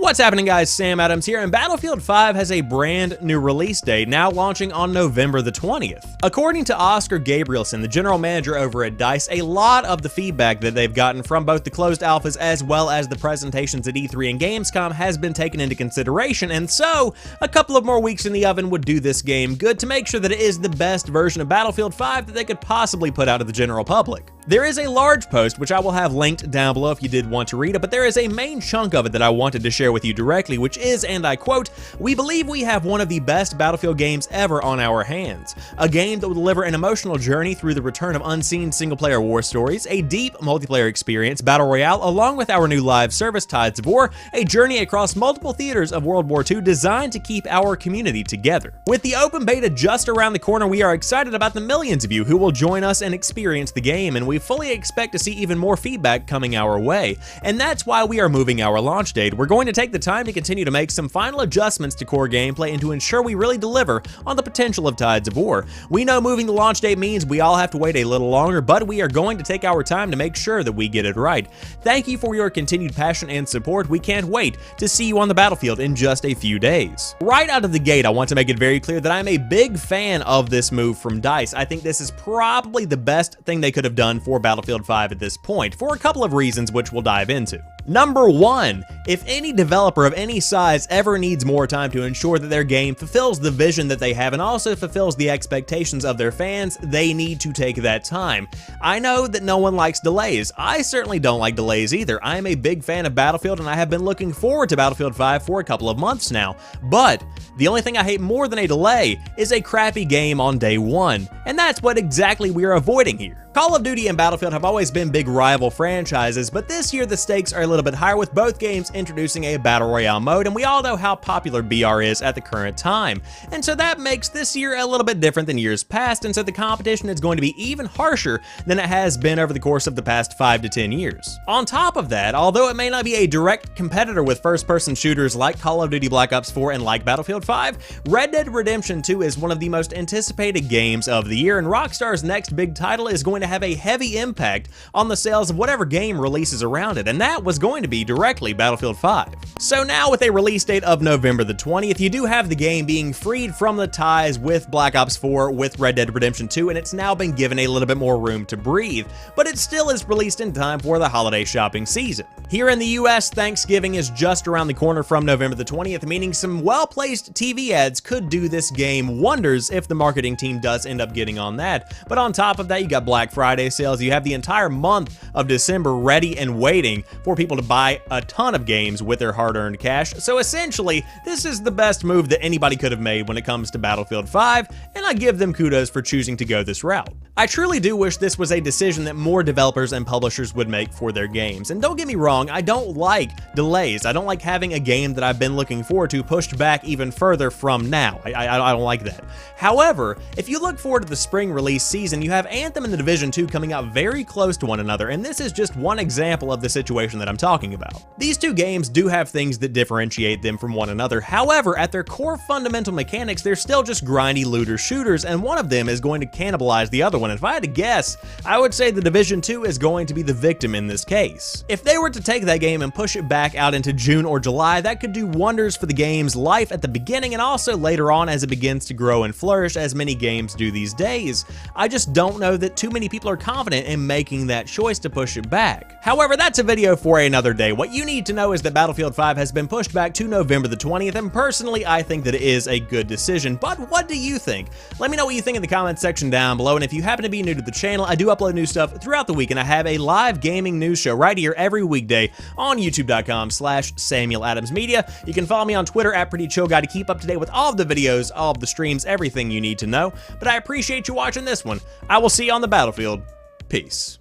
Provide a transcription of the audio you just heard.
What's happening, guys? Sam Adams here, and Battlefield 5 has a brand new release date, now launching on November the 20th. According to Oscar Gabrielson, the general manager over at DICE, a lot of the feedback that they've gotten from both the closed alphas as well as the presentations at E3 and Gamescom has been taken into consideration, and so a couple of more weeks in the oven would do this game good to make sure that it is the best version of Battlefield 5 that they could possibly put out to the general public. There is a large post, which I will have linked down below if you did want to read it, but there is a main chunk of it that I wanted to share with you directly, which is, and I quote, "We believe we have one of the best Battlefield games ever on our hands. A game that will deliver an emotional journey through the return of unseen single-player war stories, a deep multiplayer experience, Battle Royale, along with our new live service, Tides of War, a journey across multiple theaters of World War II designed to keep our community together. With the open beta just around the corner, we are excited about the millions of you who will join us and experience the game, and we fully expect to see even more feedback coming our way. And that's why we are moving our launch date. We're going to take the time to continue to make some final adjustments to core gameplay and to ensure we really deliver on the potential of Tides of War. We know moving the launch date means we all have to wait a little longer, but we are going to take our time to make sure that we get it right. Thank you for your continued passion and support. We can't wait to see you on the battlefield in just a few days." Right out of the gate, I want to make it very clear that I'm a big fan of this move from DICE. I think this is probably the best thing they could have done for Battlefield 5 at this point, for a couple of reasons which we'll dive into. Number one, if any developer of any size ever needs more time to ensure that their game fulfills the vision that they have and also fulfills the expectations of their fans, they need to take that time. I know that no one likes delays. I certainly don't like delays either. I am a big fan of Battlefield and I have been looking forward to Battlefield 5 for a couple of months now. But the only thing I hate more than a delay is a crappy game on day one. And that's what exactly we are avoiding here. Call of Duty and Battlefield have always been big rival franchises, but this year the stakes are a little bit higher with both games introducing a Battle Royale mode, and we all know how popular BR is at the current time. And so that makes this year a little bit different than years past, and so the competition is going to be even harsher than it has been over the course of the past 5 to 10 years. On top of that, although it may not be a direct competitor with first-person shooters like Call of Duty Black Ops 4 and like Battlefield 5, Red Dead Redemption 2 is one of the most anticipated games of the year, and Rockstar's next big title is going to have a heavy impact on the sales of whatever game releases around it, and that was going to be directly Battlefield 5. So now with a release date of November the 20th, you do have the game being freed from the ties with Black Ops 4, with Red Dead Redemption 2, and it's now been given a little bit more room to breathe, but it still is released in time for the holiday shopping season. Here in the US, Thanksgiving is just around the corner from November the 20th, meaning some well-placed TV ads could do this game wonders if the marketing team does end up getting on that. But on top of that, you got Black Friday sales. You have the entire month of December ready and waiting for people to buy a ton of games with their hard-earned cash. So essentially, this is the best move that anybody could have made when it comes to Battlefield 5, and I give them kudos for choosing to go this route. I truly do wish this was a decision that more developers and publishers would make for their games. And don't get me wrong, I don't like delays. I don't like having a game that I've been looking forward to pushed back even further from now. I don't like that. However, if you look forward to the spring release season, you have Anthem and The Division 2 coming out very close to one another, and this is just one example of the situation that I'm talking about. These two games do have things that differentiate them from one another. However, at their core fundamental mechanics, they're still just grindy looter shooters, and one of them is going to cannibalize the other one. If I had to guess, I would say The Division 2 is going to be the victim in this case. If they were to take that game and push it back out into June or July, that could do wonders for the game's life at the beginning and also later on as it begins to grow and flourish, as many games do these days. I just don't know that too many people are confident in making that choice to push it back. However, that's a video for another day. What you need to know is that Battlefield 5 has been pushed back to November the 20th, and personally, I think that it is a good decision. But what do you think? Let me know what you think in the comments section down below, and if you happen to be new to the channel, I do upload new stuff throughout the week, and I have a live gaming news show right here every weekday on youtube.com/SamuelAdamsMedia. You can follow me on Twitter at PrettyChillGuy to keep up to date with all of the videos, all of the streams, everything you need to know. But I appreciate you watching this one. I will see you on the battlefield. Peace.